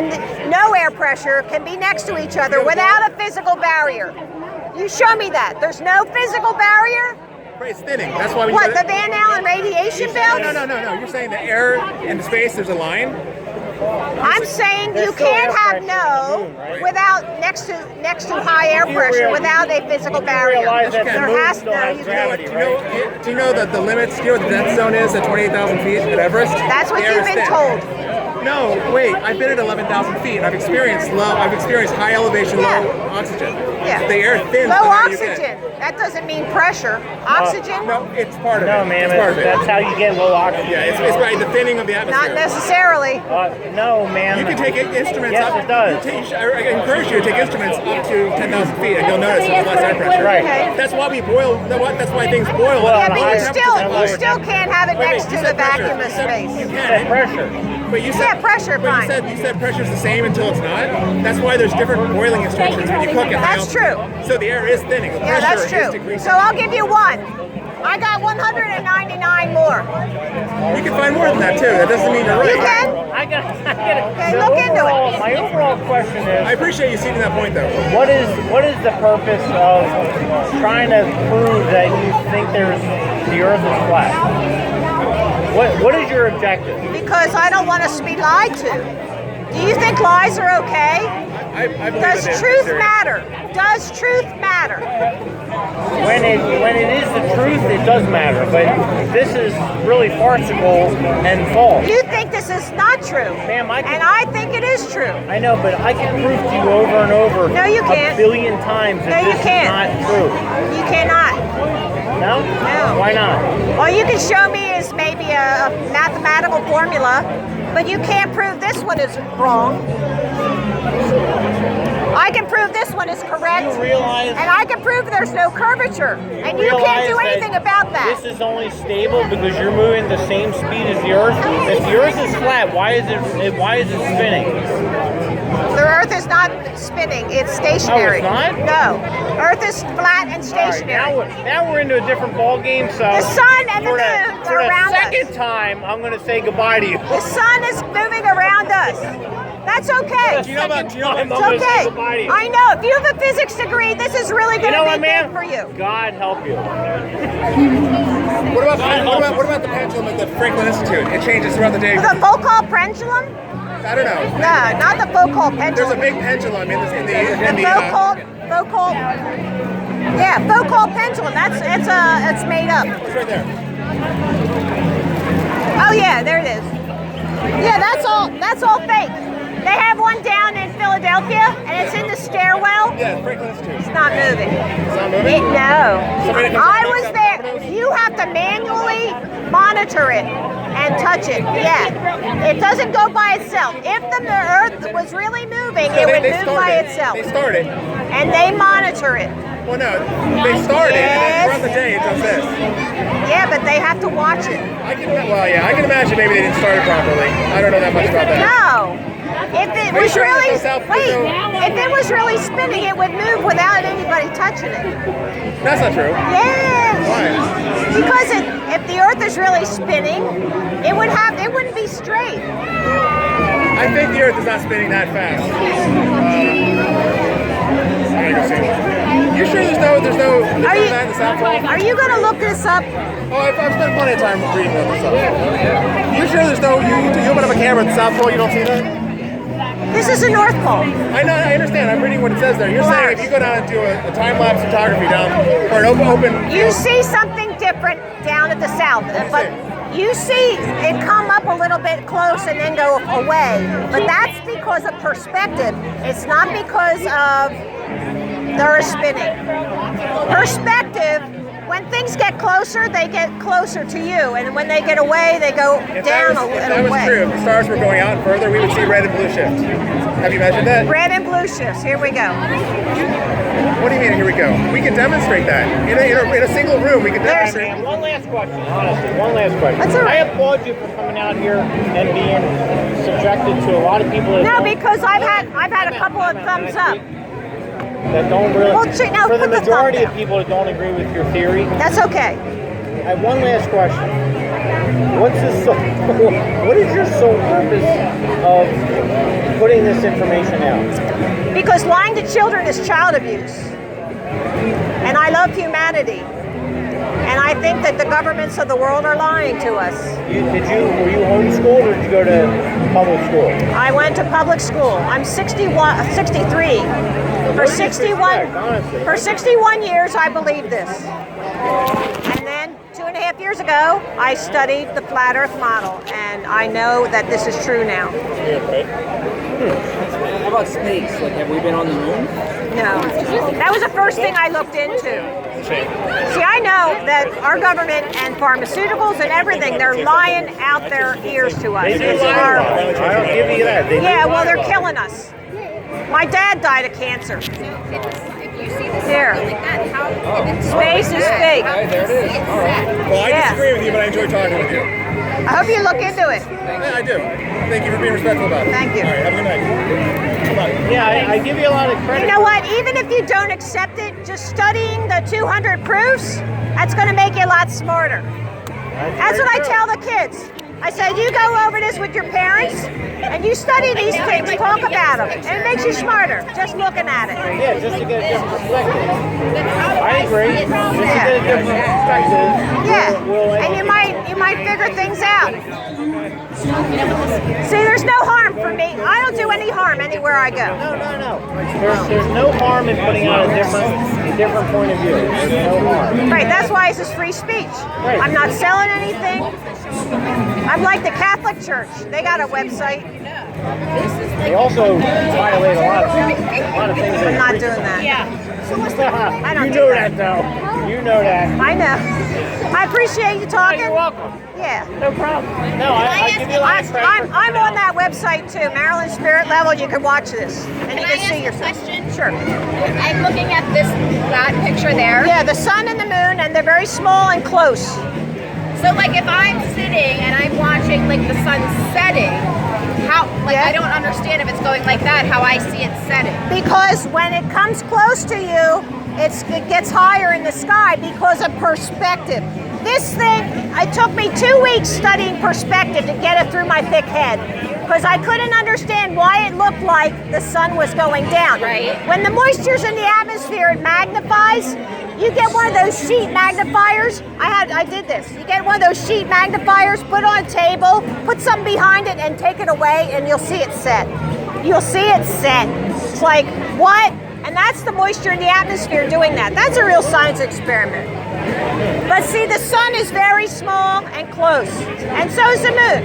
and no air pressure can be next to each other without a physical barrier. You show me that. There's no physical barrier? It's thinning. That's why we What, the Van Allen radiation belt? No. You're saying the air and space, there's a line? I'm saying you can't have without next to high air pressure without a physical barrier. There has to Do you know that the limits, do you know what the death zone is at 28,000 feet at Everest? That's what you've been told. No, wait, I've been at 11,000 feet and I've experienced high elevation, low oxygen. Yeah. The air thins. Low oxygen. That doesn't mean pressure. Oxygen? No, it's part of it. No, ma'am, that's how you get low oxygen. Yeah, it's right, the thinning of the atmosphere. Not necessarily. No, ma'am. You can take instruments yes, up. It does. I encourage you to take instruments up to 10,000 feet and you'll notice there's less air pressure. Right. Okay. That's why we boil, that's why things boil. Yeah, but you still can't have it next to the vacuum of space. You can. Pressure. But you said pressure, fine. You said pressure's the same until it's not. That's why there's different boiling instructions when you cook it. That's true. So the air is thinning. Yeah, that's true. So I'll give you one. I got 199 more. You can find more than that too. That doesn't mean you're right. You can? I got Okay, look into it. My overall question is, I appreciate you seeing that point though. what is the purpose of trying to prove that you think the Earth is flat? What is your objective? Because I don't want us to be lied to. Do you think lies are okay? I believe Does it is. truth matter? Does truth matter? When it is the truth, it does matter. But this is really farcical and false. You think this is not true. Ma'am, and I think it is true. I know, but I can prove to you over and over No, you can't. a billion times that No, you this can't. is not true. You cannot. No? No. Why not? All you can show me is maybe a mathematical formula, but you can't prove this one is wrong. I can prove this one is correct, Do you realize, and I can prove there's no curvature, and you can't do anything about that. This is only stable because you're moving the same speed as the Earth. If the Earth is flat, why is it spinning? The Earth is not spinning; it's stationary. Oh, it's not? No, Earth is flat and stationary. All right, now we're into a different ball game. So The sun and the moon are for around the us. second time, I'm going to say goodbye to you. The sun is moving around us. That's okay. Do you know about? It's okay. I know. If you have a physics degree, this is really going to be big for you. God help you. What about the pendulum at the Franklin Institute? It changes throughout the day. The Foucault pendulum? I don't know. No, not the Foucault pendulum. There's a big pendulum in the Foucault. Yeah, Foucault pendulum. It's made up. It's right there. Oh yeah, there it is. Yeah, that's all fake. They have one down in Philadelphia, and it's in the stairwell. Yeah, Franklin Institute. It's not moving. It's not moving? No. Somebody can I check was that there. dominoes? You have to manually monitor it and touch it. Yeah. It doesn't go by itself. If the Earth was really moving, it would move by itself. They start it. And they monitor it. Well, no, they start it, and Yes. then throughout the day it does this. Yeah, but they have to watch it. I can imagine maybe they didn't start it properly. I don't know that much about that. No. If it was sure really it goes out for wait, no- if it was really spinning, it would move without anybody touching it. That's not true. Yes. Why? Because if the Earth is really spinning, it wouldn't be straight. I think the Earth is not spinning that fast. You sure there's no that in the South Pole? Are you going to look this up? Oh, I've spent plenty of time reading about this stuff. You sure there's no, you open up a camera at the South Pole, you don't see that? This is the North Pole. I know, I understand. I'm reading what it says there. You're saying if you go down and do a time-lapse photography down, or an open... You see something different down at the south, but you see it come up a little bit close and then go away. But that's because of perspective. It's not because of the Earth spinning. Perspective, when things get closer, they get closer to you. And when they get away, they go down a little way. If that was true, if the stars were going out further, we would see red and blue shift. Have you measured that? Red and blue shifts. Here we go. What do you mean, here we go? We can demonstrate that. In a single room, we can demonstrate. One last question, honestly. One last question. That's all right. I applaud you for coming out here and being subjected to a lot of people that No, don't- because I've had a couple of thumbs up. that don't really, Well, now for the put the majority thumb of people that don't agree with your theory. That's okay. I have one last question. What's the what is your sole purpose of putting this information out? Because lying to children is child abuse. And I love humanity. And I think that the governments of the world are lying to us. Were you homeschooled or did you go to public school? I went to public school. I'm 63. For 61 years, I believed this. And then 2.5 years ago, I studied the flat Earth model, and I know that this is true now. How about space? Like, have we been on the moon? No. That was the first thing I looked into. See, I know that our government and pharmaceuticals and everything, they're lying out their ears to us. It's horrible. I'll give you that. Yeah, well, they're killing us. My dad died of cancer. Here. Space is fake. There it is. All right. Well, I Yeah. disagree with you, but I enjoy talking with you. I hope you look into it. Yeah, I do. Thank you for being respectful about it. Thank you. All right, have a good night. Bye. Yeah, I give you a lot of credit. You know what? Even if you don't accept it, just studying the 200 proofs, that's going to make you a lot smarter. That's what I tell the kids. I said, you go over this with your parents, and you study these things, talk about them, and it makes you smarter, just looking at it. Yeah, just to get a different perspective. I agree. Just to get a different perspective. Yeah, and you might figure things out. See, there's no harm for me. I don't do any harm anywhere I go. No. There's no harm in putting out a different point of view. There's no harm. Right, that's why this is free speech. Right. I'm not selling anything. I'm like the Catholic Church. They got a website. They also violate a lot of things. I'm not doing that. I don't You do know that. that, though. You know that. I know. I appreciate you talking. You're welcome. Yeah. No problem. No, I give you a lot of credit. I'm on that website too, Maryland Spirit Level. You can watch this and you Can I can see ask a yourself. question? Sure. I'm looking at that picture there. Yeah, the sun and the moon, and they're very small and close. So like if I'm sitting and I'm watching like the sun setting, how Yeah. I don't understand if it's going like that, how I see it setting. Because when it comes close to you, it gets higher in the sky because of perspective. This thing, it took me 2 weeks studying perspective to get it through my thick head. Because I couldn't understand why it looked like the sun was going down. Right. When the moisture's in the atmosphere, it magnifies. You get one of those sheet magnifiers. I did this. You get one of those sheet magnifiers, put it on a table, put something behind it, and take it away, and you'll see it set. You'll see it set. It's like, what? And that's the moisture in the atmosphere doing that. That's a real science experiment. But see, the sun is very small and close, and so is the moon.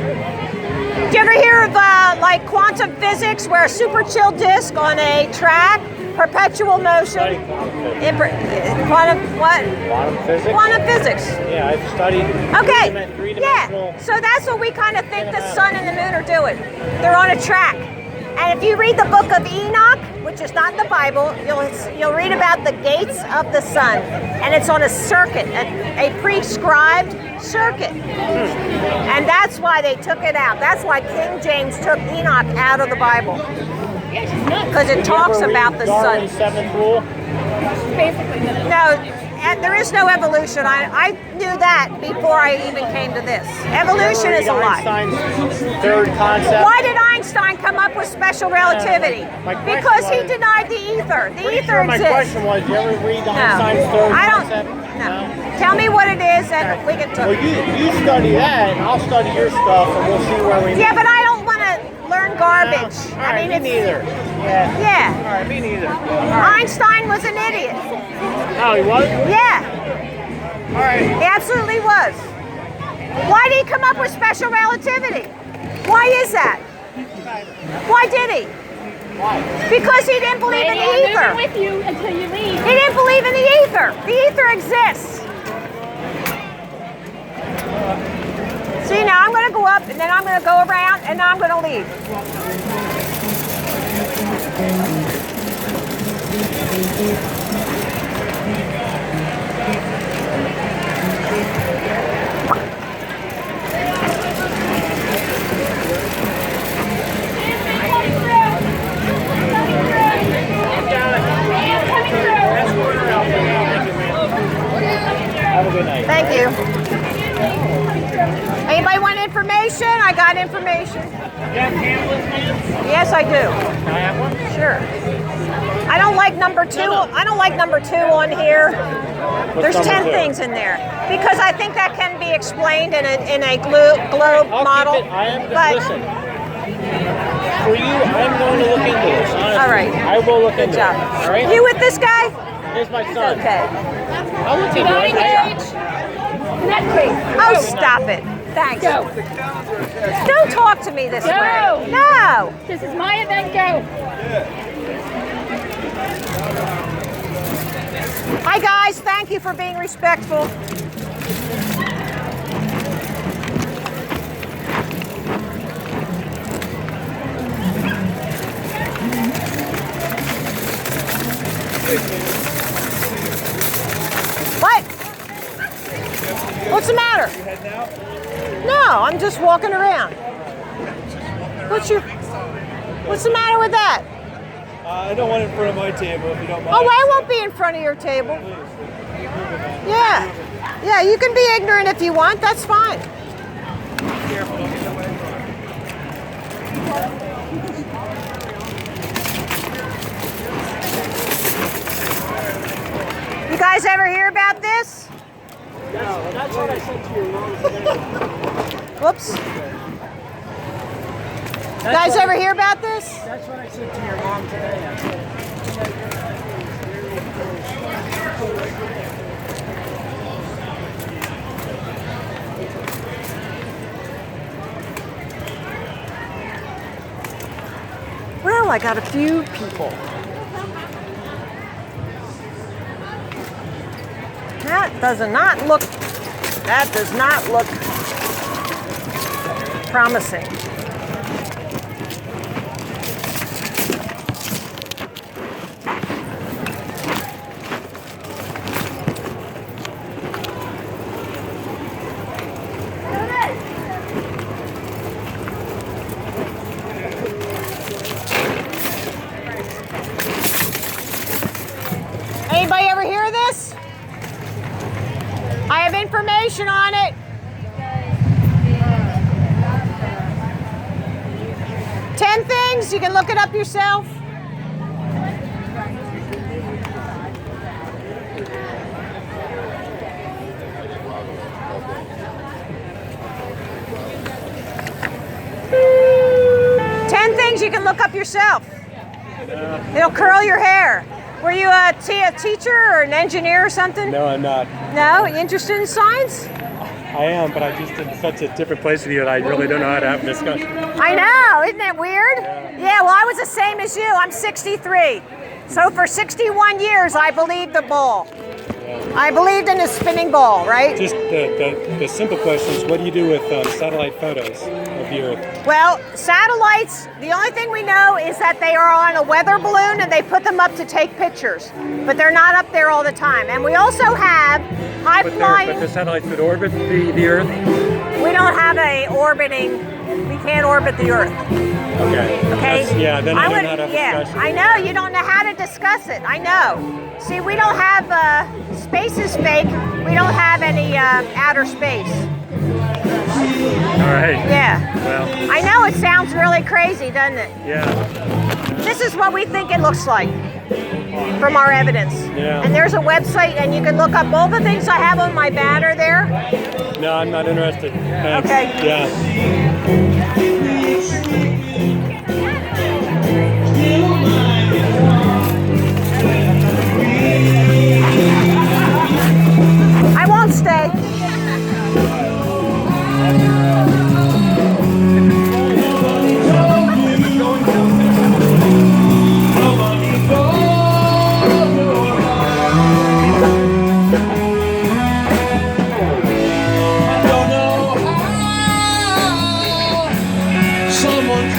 Do you ever hear of like quantum physics, where a super chill disk on a track, perpetual motion? Quantum what? Quantum physics? Quantum physics. Yeah, I've studied Okay. three-dimensional. Yeah. So that's what we kind of think the sun and the moon are doing. They're on a track. And if you read the book of Enoch, which is not in the Bible, you'll read about the gates of the sun, and it's on a circuit, a prescribed circuit. And that's why they took it out. That's why King James took Enoch out of the Bible, because it talks about the sun. Darwin's seventh rule. No, and there is no evolution. I knew that before I even came to this. Evolution is a lie. Einstein's third concept. Why did Einstein come up with special relativity? My question Because he was- denied the ether. The Pretty ether sure my exists. question was, did you ever read No, Einstein's third I don't. concept? No. Tell me what it is, and we can talk. Well, you study that, and I'll study your stuff, and we'll see where we meet. Yeah, but I don't want to learn garbage. All right, me it's neither. Yeah. yeah. All right, me neither. All right. Einstein was an idiot. Oh, he was? Yeah, All right. he absolutely was. Why did he come up with special relativity? Why is that? Why did he? Why? Because he didn't believe in the ether. with you until you leave. He didn't believe in the ether. The ether exists. See, now I'm going to go up, and then I'm going to go around, and then I'm going to leave. Have a good night. Thank you. Ain't that information? You have pamphlets, man? Yes, I do. Can I have one? Sure. I don't like number 2. I don't like number 2 on here. There's number 10 2? things in there because I think that can be explained in a globe I'll model. keep it. I am. But Listen. For you, I'm going to look into this. Honestly. all right. I will look Good into job. it. All right. You with this guy? Here's my son. Okay. I'll look into it. Oh, stop it. Thanks. Don't talk to me this way. No. This is my event. Go. Hi, guys. Thank you for being respectful. What? What's the matter? No, I'm just walking around. What's the matter with that? I don't want it in front of my table if you don't mind. Oh, I won't be in front of your table. Yeah. Yeah, you can be ignorant if you want. That's fine. You guys ever hear about this? No, that's what I said to your mom today. Whoops. You guys ever hear about this? That's what I said to your mom today. Well, I got a few people. That does not look promising. Anybody ever hear this? I have information on it. Ten things, you can look it up yourself. You can look up yourself. It'll curl your hair. Were you a teacher or an engineer or something? No, I'm not. No? You interested in science? I am, but I'm just in such a different place with you that I really don't know how to have a discussion. I know, isn't that weird? Yeah, well, I was the same as you. I'm 63. So for 61 years, I believed the ball. I believed in a spinning ball, right? Just the simple question is, what do you do with satellite photos of the Earth? Well, satellites, the only thing we know is that they are on a weather balloon and they put them up to take pictures. But they're not up there all the time. And we also have high-flying... But the satellites would orbit the Earth? We don't have a orbiting... We can't orbit the Earth. Okay. Okay? Yeah, then I don't know how to have a discussion. I know, you don't know how to discuss it. I know. See, we don't have... space is fake. We don't have any outer space. All right. Yeah. Well. I know it sounds really crazy, doesn't it? Yeah. This is what we think it looks like from our evidence. Yeah. And there's a website, and you can look up all the things I have on my banner there. No, I'm not interested. Thanks. Okay. Yeah. I won't stay. Someone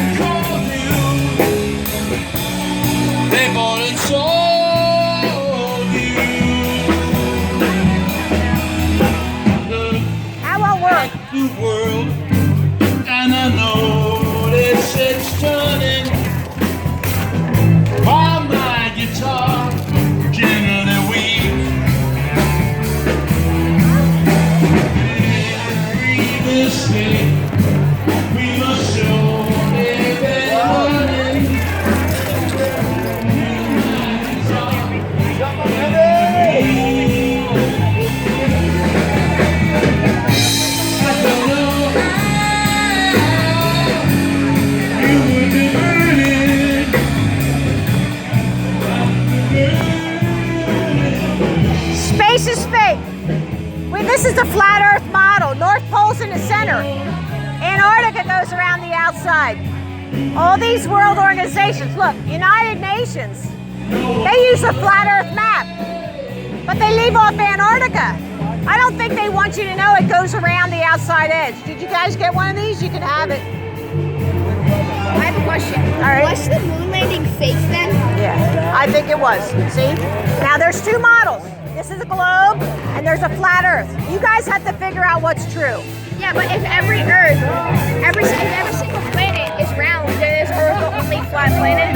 outside. All these world organizations, look, United Nations, they use a flat Earth map, but they leave off Antarctica. I don't think they want you to know it goes around the outside edge. Did you guys get one of these? You can have it. I have a question. All right. Was the moon landing fake then? Yeah, I think it was. See? Now there's two models. This is a globe, and there's a flat Earth. You guys have to figure out what's true. Yeah, but if every single planet is round, then is Earth the only flat planet?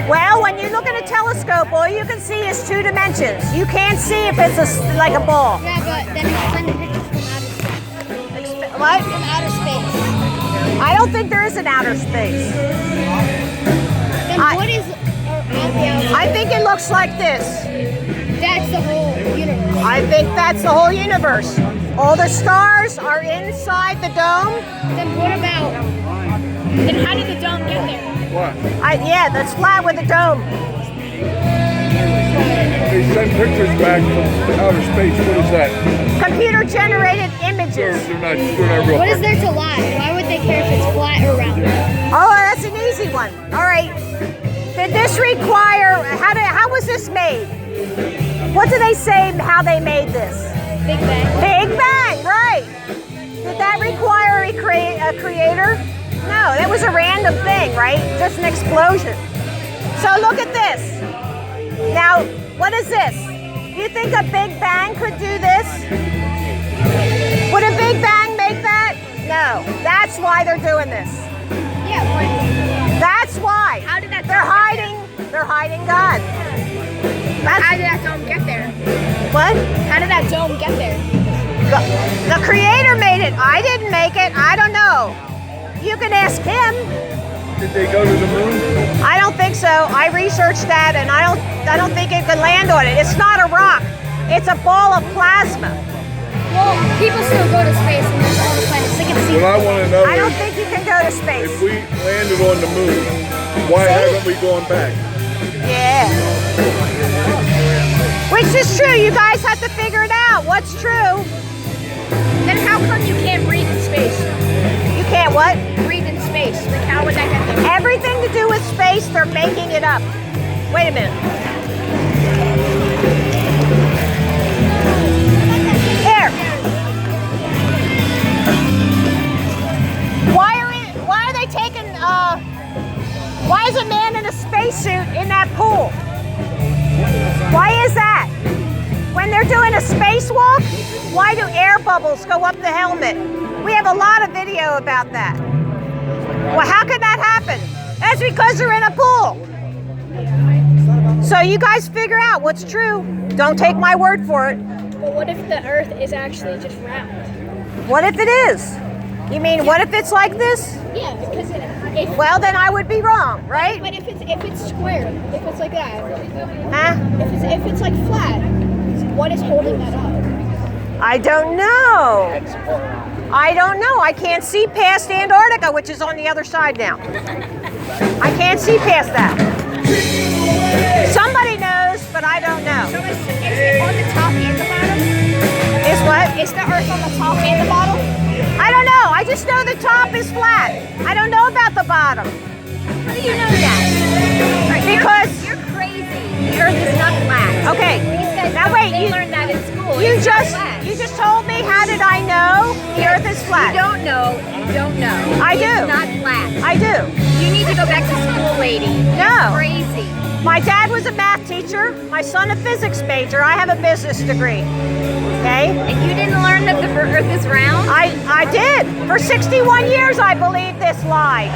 Well, when you look at a telescope, all you can see is two dimensions. You can't see if it's like a ball. Yeah, but then it's sending pictures from outer space. What? From outer space. I don't think there is an outer space. Then what is on the outer? I think it looks like this. That's the whole universe. I think that's the whole universe. All the stars are inside the dome. Then what about? Then how did the dome get there? What? Yeah, that's flat with a dome. They send pictures back from outer space. What is that? Computer-generated images. They're not real. What is there to lie? Why would they care if it's flat or round? Oh, that's an easy one. All right. Did this require, how was this made? What do they say how they made this? Big Bang. Big Bang, right. Did that require a creator? No, that was a random thing, right? Just an explosion. So look at this. Now, what is this? Do you think a Big Bang could do this? Would a Big Bang make that? No. That's why they're doing this. Yeah, but That's why. how did that? They're hiding God. How did that dome get there? What? How did that dome get there? The creator made it. I didn't make it. I don't know. You can ask him. Did they go to the moon? I don't think so. I researched that, and I don't think it could land on it. It's not a rock. It's a ball of plasma. Well, people still go to space and there's all the planets. They can see. What I want to know I don't is, think you can go to space. if we landed on the moon, why haven't we gone back? Yeah. Which is true. You guys have to figure it out. What's true? Then how come you can't breathe in space? You can't what? Breathe in space. Like how would that get there? Everything to do with space, they're making it up. Wait a minute. Here. Why are they taking, why is a man in a spacesuit in that pool? Why is that? When they're doing a spacewalk, why do air bubbles go up the helmet? We have a lot of video about that. Well, how could that happen? That's because they're in a pool. So you guys figure out what's true. Don't take my word for it. But what if the Earth is actually just round? What if it is? You mean, what if it's like this? Yeah, because Well, then I would be wrong, right? but if it's square, if it's like that, Huh? if it's like flat, what is holding that up? I don't know. I don't know. I can't see past Antarctica, which is on the other side now. I can't see past that. Somebody knows, but I don't know. So is it on the top and the bottom? Is what? Is the Earth on the top and the bottom? I don't know. I just know the top is flat. I don't know about the bottom. How do you know that? Because, You're crazy. The Earth is not flat. okay, These guys now wait, they you learned that in school. you It's not just flat. you just told me, how did I know the Earth is flat? You don't know. You don't know. I It's do. not flat. I do. You need to go back to school, lady. No. Crazy. My dad was a math teacher. My son a physics major. I have a business degree. Okay? And you didn't learn that the Earth is round? I did. For 61 years I believed this lie.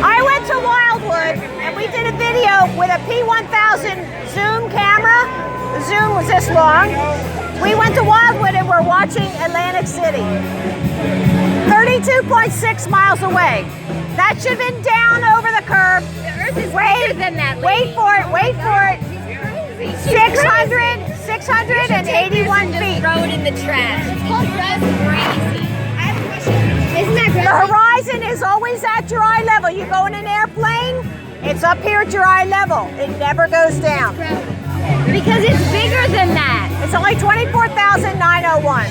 I went to Wildwood and we did a video with a P1000 zoom camera. The zoom was this long. We went to Wildwood and we're watching Atlantic City. 32.6 miles away. That should have been down over the curve. The Earth is Wait, bigger than that, wait lady. for it, wait for it. She's crazy. 681 feet. Throw it in the trash. It's called crazy. I have a question. Isn't that The gravity? horizon is always at your eye level. You go in an airplane, it's up here at your eye level. It never goes down. Because it's bigger than that. It's only 24,901.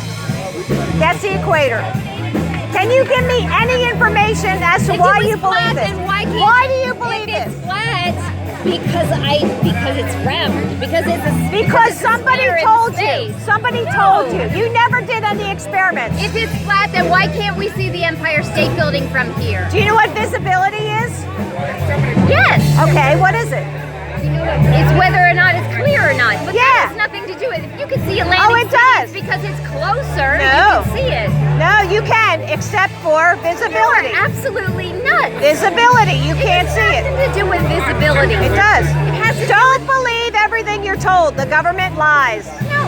That's the equator. Can you give me any information as to If why it was you believe flat, this? then why can't Why do you believe if this? it's flat? Because it's round. Because it's a Because it's a somebody sphere in told you. space. Somebody No. told you. You never did any experiments. If it's flat, then why can't we see the Empire State Building from here? Do you know what visibility is? Yes. Okay, what is it? It's whether or not it's clear or not. But Yeah. that has nothing to do with it. If you can see Atlantic Oh, it City, does. it's because it's closer. No. You can see it. No, you can, except for You are visibility. absolutely nuts. Visibility, you can't see it. Nothing to do with visibility. It does. It has to Don't believe everything you're told. The government lies. No,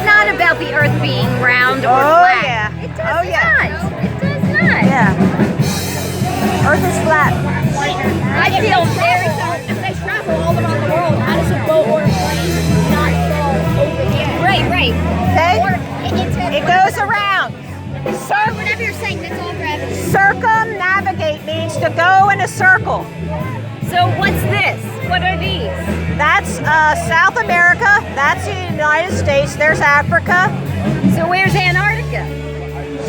not about the Earth being round or Oh, flat. yeah. It does Oh, yeah. not. It does not. Yeah. Earth is flat. I feel very sorry. If they travel all around the world, how does a boat or a plane not fall over here? Right. Okay? It goes around. Whatever you're saying, that's all gravity. Circumnavigate means to go in a circle. So what's this? What are these? That's South America. That's the United States. There's Africa. So where's Antarctica?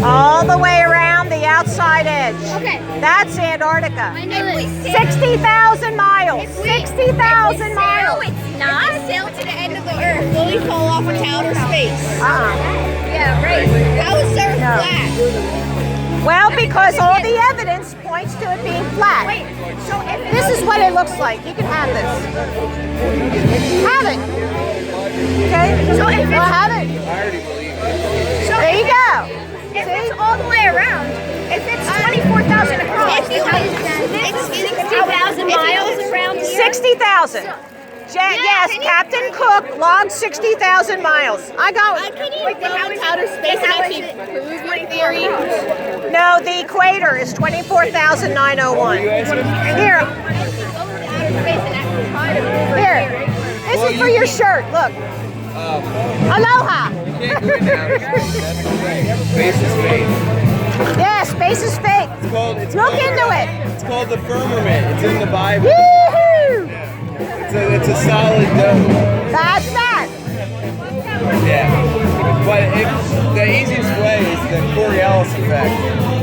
All the way around the outside edge. Okay. That's Antarctica. I know that. 60,000 miles. 60,000 No, miles. it's not. Sail to the end of the earth. Will we fall off into outer space? Yeah, right. How is the earth No. flat? Well, because all the evidence points to it being flat. Wait, so if This is what it looks like. You can have this. Have it. Okay? So if Well, it's- have it. There you go. if it's all the way around, if it's 24,000 across, If you- how is this 60,000 miles around here? 60,000. Yes, can you- Captain Cook logged 60,000 miles. I got Can you go into outer space and actually prove your theory? No, the equator is 24,901. Here, here. This is for your shirt. Look. Aloha. Space is fake. Yeah, space is fake. Look into it. It's called the firmament. It's in the Bible. Woohoo! It's a solid dome. That's that. Yeah. But the easiest way is the Coriolis effect,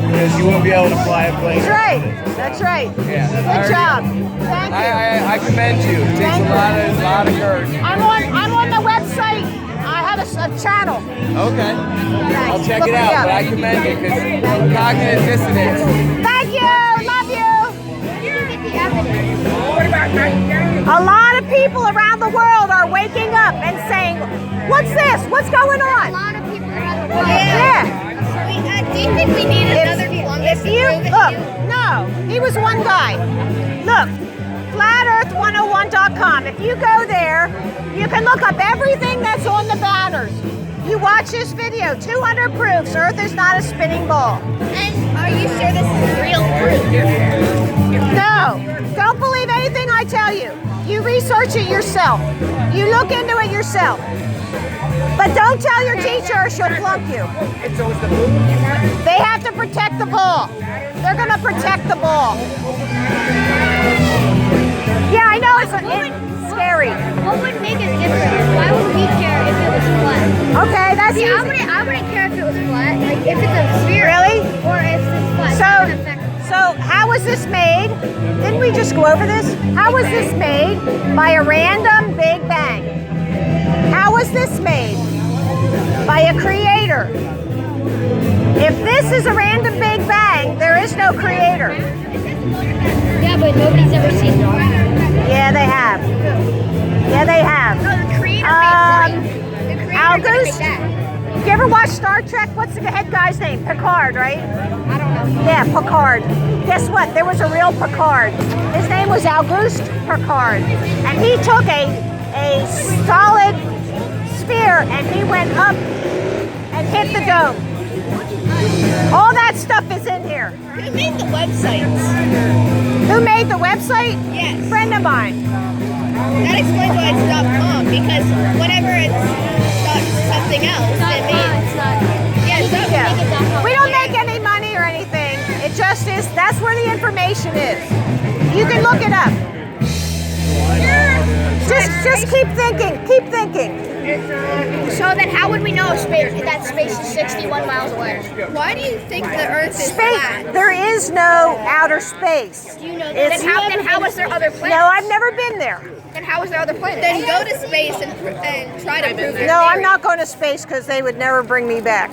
because you won't be able to fly a plane. That's right. That's right. Yeah. Good job. Thank you. I commend you. It takes Thank a lot of courage. I'm on the website. I have a channel. Okay. I'll check Look it me out, up. but I commend you because cognitive dissonance. Thank you. Love you. A lot of people around the world are waking up and saying, "What's this? What's going A on?" lot of people around the world. Yeah. Do you think we need another Columbus If you look, no, he was one guy. Look, flatearth101.com. If you go there, you can look up everything that's on the banners. You watch this video, 200 proofs Earth is not a spinning ball. And are you sure this is real proof? No, don't believe anything I tell you. You research it yourself. You look into it yourself. But don't tell your teacher or she'll flunk you. They have to protect the ball. They're going to protect the ball. Yeah, I know it's scary. What would make a difference? Why would we care if it was flat? Okay, that's See, easy. I wouldn't care if it was flat. Like if it's a sphere. Really? Or if it's flat. It's not gonna affect us. So how was this made? Didn't we just go over this? How was this made? By a random Big Bang. How was this made? By a creator. If this is a random Big Bang, there is no creator. Yeah, but nobody's ever seen it. Yeah, they have. Yeah, they have. No, the creator The creator August? didn't make that. You ever watch Star Trek? What's the head guy's name? Picard, right? I don't know. Yeah, Picard. Guess what? There was a real Picard. His name was Auguste Picard. And he took a solid sphere and he went up and hit the dome. All that stuff is in here. Who made the websites? Who made the website? Yes. Friend of mine. That explains why it's .com, because whenever it's something else, it means... Yeah, it's not Yeah. We don't make any money or anything. It just is, that's where the information is. You can look it up. Just keep thinking, keep thinking. So then how would we know if that space is 61 miles away? Why do you think the Earth is Space. flat? There is no outer space. Do you know that? Then how is there other planets? No, I've never been there. Then how is there other planets? Then go to space and try to prove your No, I'm theory. not going to space because they would never bring me back.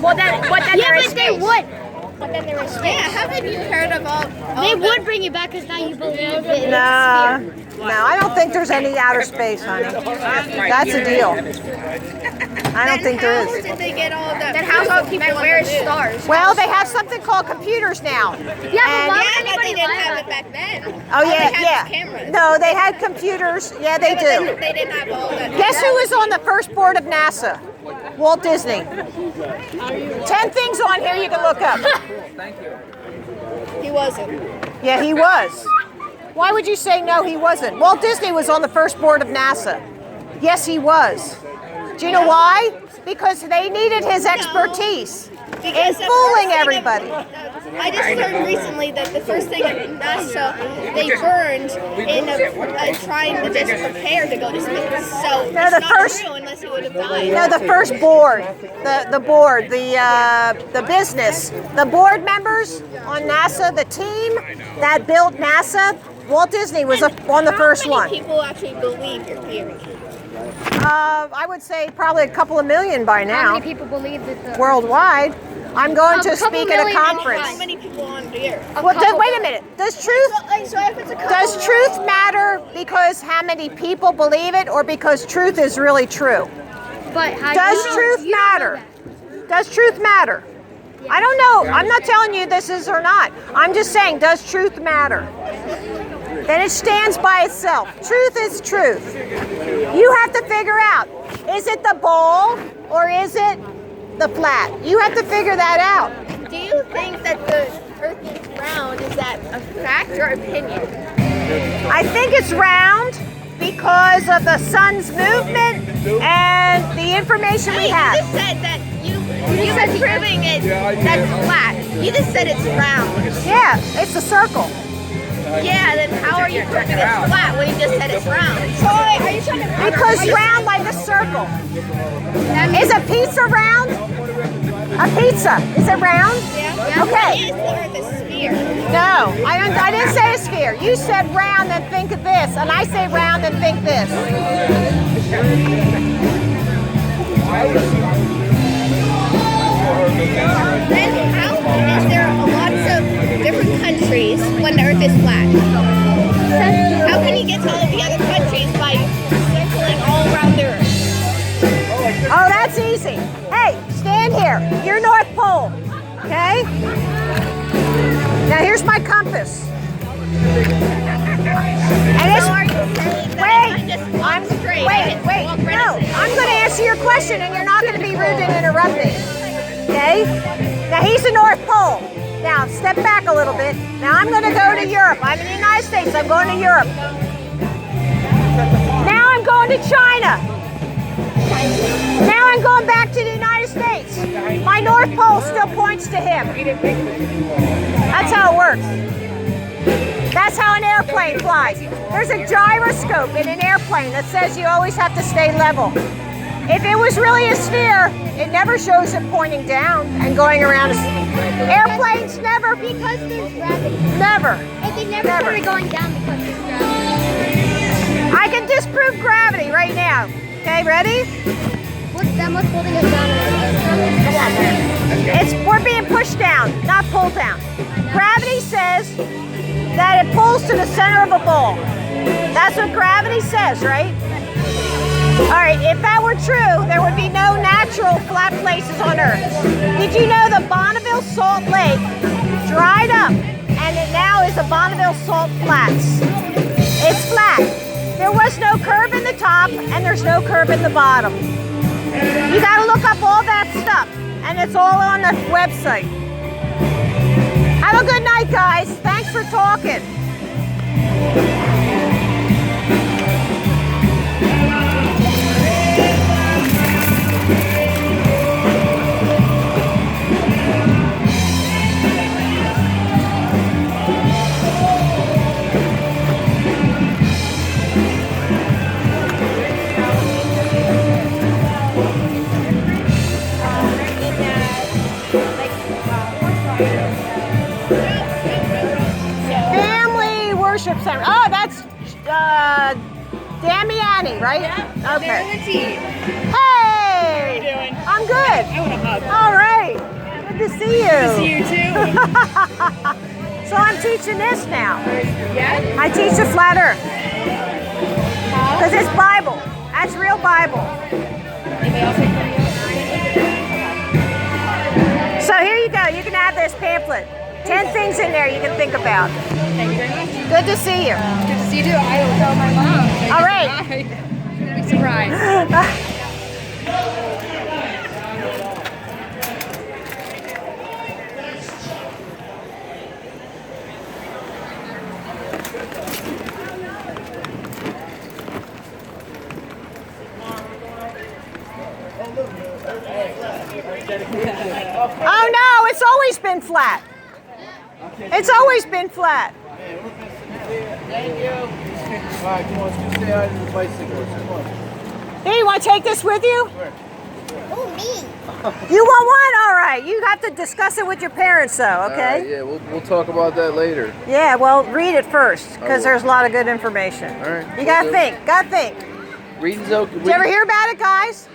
Well, then, but then there is space. They would. But then there is space. Yeah, haven't you heard of all They the- would bring you back because now you believe it. Nah, no, I don't think there's any outer space, honey. That's a deal. I don't think there How is. did they get all of that? Then how's all people wear stars? Well, they have something called computers now. Yeah, but And- why would Yeah, but anybody they didn't lie have about it back then. Oh All they yeah, had yeah. was cameras. No, they had computers. Yeah, they But do. They didn't have all that. Guess who was on the first board of NASA? Walt Disney. 10 things on here you can look up. He wasn't. Yeah, he was. Why would you say no, he wasn't? Walt Disney was on the first board of NASA. Yes, he was. Do you know why? Because they needed his expertise in Because the fooling first thing everybody. I just learned recently that the first thing at NASA they burned in trying to just prepare to go to space. So No, it's the not first- true unless he would have died. No, the first board, the board, the business, the board members on NASA, the team that built NASA. Walt Disney was on the first How one. many people actually believe your theory? I would say probably a couple of million by How now, many people believe that the worldwide. I'm going A to couple speak at a million How conference. many people on the Earth? Well, wait a minute. Does So truth if it's a couple does truth matter because how many people believe it, or because truth is really true? But how Does you don't- truth you don't know matter? that. Does truth matter? I don't know. I'm not telling you this is or not. I'm just saying, does truth matter? Then it stands by itself. Truth is truth. You have to figure out, is it the bowl or is it the flat? You have to figure that out. Do you think that the Earth is round? Is that a fact or opinion? I think it's round because of the sun's movement and the information we You have. just said that you've been proving it that's flat. You just said it's round. Yeah, it's a circle. Yeah, then how are you proving it's flat when you just said it's round? Troy, are you trying to Because round like a circle. Is a pizza round? A pizza. Is it round? Yeah. Okay. Is the Earth a sphere? No, I didn't say a sphere. You said round and think of this, and I say round and think this. Then how is there lots of different countries when the Earth is flat? How can you get to all of the other countries by circling all around the Earth? Oh, that's easy. Hey, stand here. You're North Pole, okay? Now here's my compass. And it's, So are you saying that wait, if I just walk straight, I wait, can wait, walk right no, up to it? I'm going to answer your question, and you're not going to be rude and interrupt me, okay? Now he's the North Pole. Now step back a little bit. Now I'm going to go to Europe. I'm in the United States. I'm going to Europe. Now I'm going to China. Now I'm going back to the United States. My North Pole still points to him. That's how it works. That's how an airplane flies. There's a gyroscope in an airplane that says you always have to stay level. If it was really a sphere, it never shows it pointing down and going around. Airplanes never. Because there's gravity. Never. But they never Never. started going down because there's gravity. I can disprove gravity right now. Okay, ready? What's holding us down? We're being pushed down, not pulled down. Gravity says that it pulls to the center of a ball. That's what gravity says, right? All right, if that were true, there would be no natural flat places on Earth. Did you know the Bonneville Salt Lake dried up and it now is the Bonneville Salt Flats? It's flat. There was no curve in the top and there's no curve in the bottom. You gotta look up all that stuff and it's all on the website. Have a good night, guys. Thanks for talking. Bishop Center. Oh, that's Damiani, right? Yeah. Okay. They're the team. Hey! How are you doing? I'm good. I want a hug. All right. Good to see you. Good to see you too. So I'm teaching this now. Yeah? I teach the flat earth. Because it's Bible. That's real Bible. Anybody else like So here you go. You can add this pamphlet. 10 things in there you can think about. Thank you very much. Good to see you. Good to see you too. I will tell my mom. All right. Big surprise. Oh no, it's always been flat. It's always been flat. Thank you. All right, come on, let's go say hi to the bicycles. Come on. Here, you want to take this with you? Oh, me. You want one? All right. You have to discuss it with your parents, though, okay? Yeah, we'll talk about that later. Yeah, well, read it first, I because will. there's a lot of good information. All right, You got to will do. think. Got to think. Reading's okay. Did you ever hear about it, guys?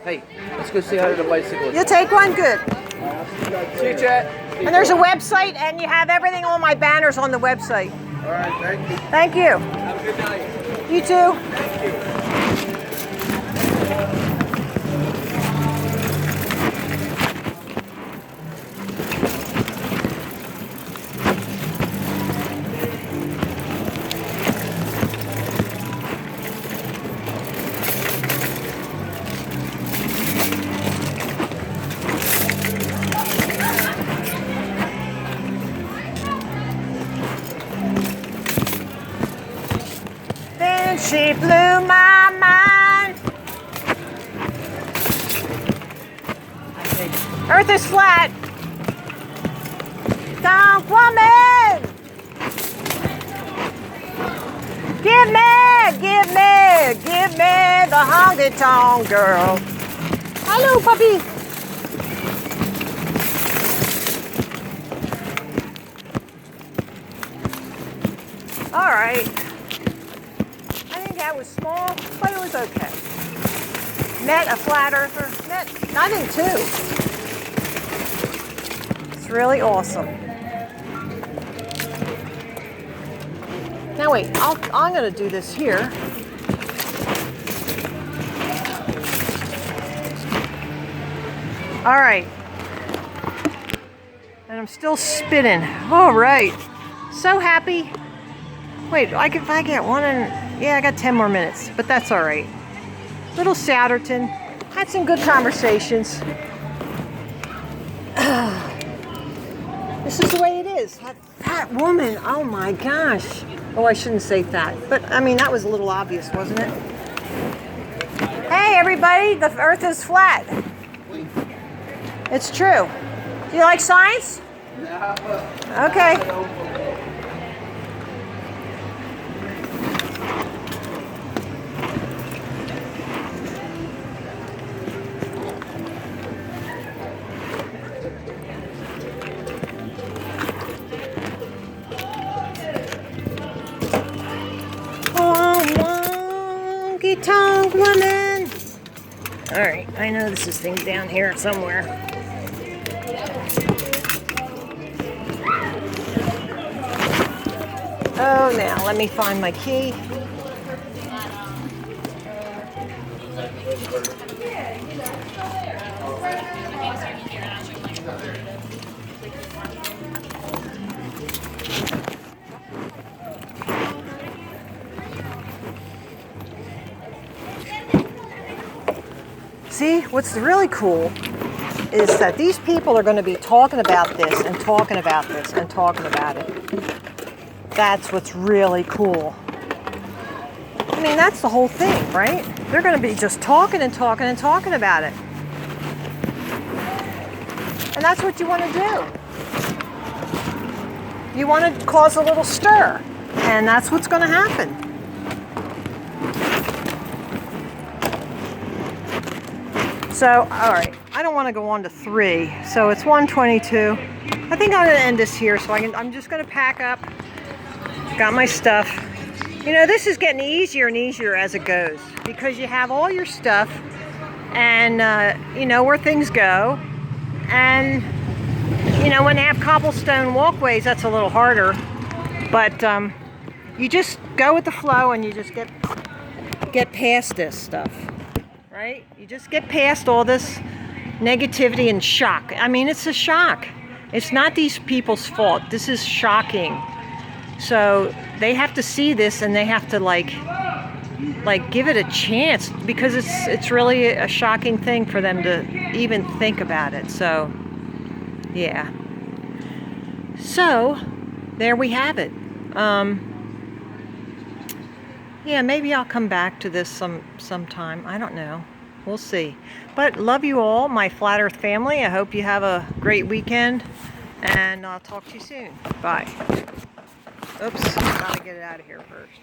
Hey, let's go say hi to the bicycles. You'll take one? Good. See you, chat. And there's a website, and you have everything, all my banners on the website. All right, thank you. Thank you. Have a good night. You too. Then she blew my mind. Earth is flat. Don't woman. Give me the honky tonk girl. Hello, puppy. All right. I think that was small, but it was okay. Met a flat earther. I think two. It's really awesome. Now wait, I'm gonna do this here. All right. And I'm still spinning. All right. So happy. Wait, if I get one and yeah, I got 10 more minutes, but that's all right. Little Souderton. Had some good conversations. This is the way it is. That fat woman, oh my gosh. Oh, I shouldn't say fat, but I mean, that was a little obvious, wasn't it? Hey everybody, the earth is flat. It's true. Do you like science? No. Okay. Honky-tonk woman. All right, I know this is thing down here somewhere. Oh, now let me find my key. See, what's really cool is that these people are going to be talking about this and talking about this and talking about it. That's what's really cool. I mean, that's the whole thing, right? They're going to be just talking and talking and talking about it. And that's what you want to do. You want to cause a little stir, and that's what's going to happen. So, all right, I don't want to go on to 3, so it's 1:22. I think I'm going to end this here, so I'm just going to pack up. Got my stuff. You know, this is getting easier and easier as it goes because you have all your stuff and you know where things go. And you know, when they have cobblestone walkways, that's a little harder. But you just go with the flow and you just get past this stuff, right? You just get past all this negativity and shock. I mean, it's a shock. It's not these people's fault. This is shocking. So they have to see this and they have to like give it a chance because it's really a shocking thing for them to even think about it. So yeah. So there we have it. Yeah, maybe I'll come back to this sometime. I don't know. We'll see. But love you all, my Flat Earth family. I hope you have a great weekend, and I'll talk to you soon. Bye. Oops, gotta get it out of here first.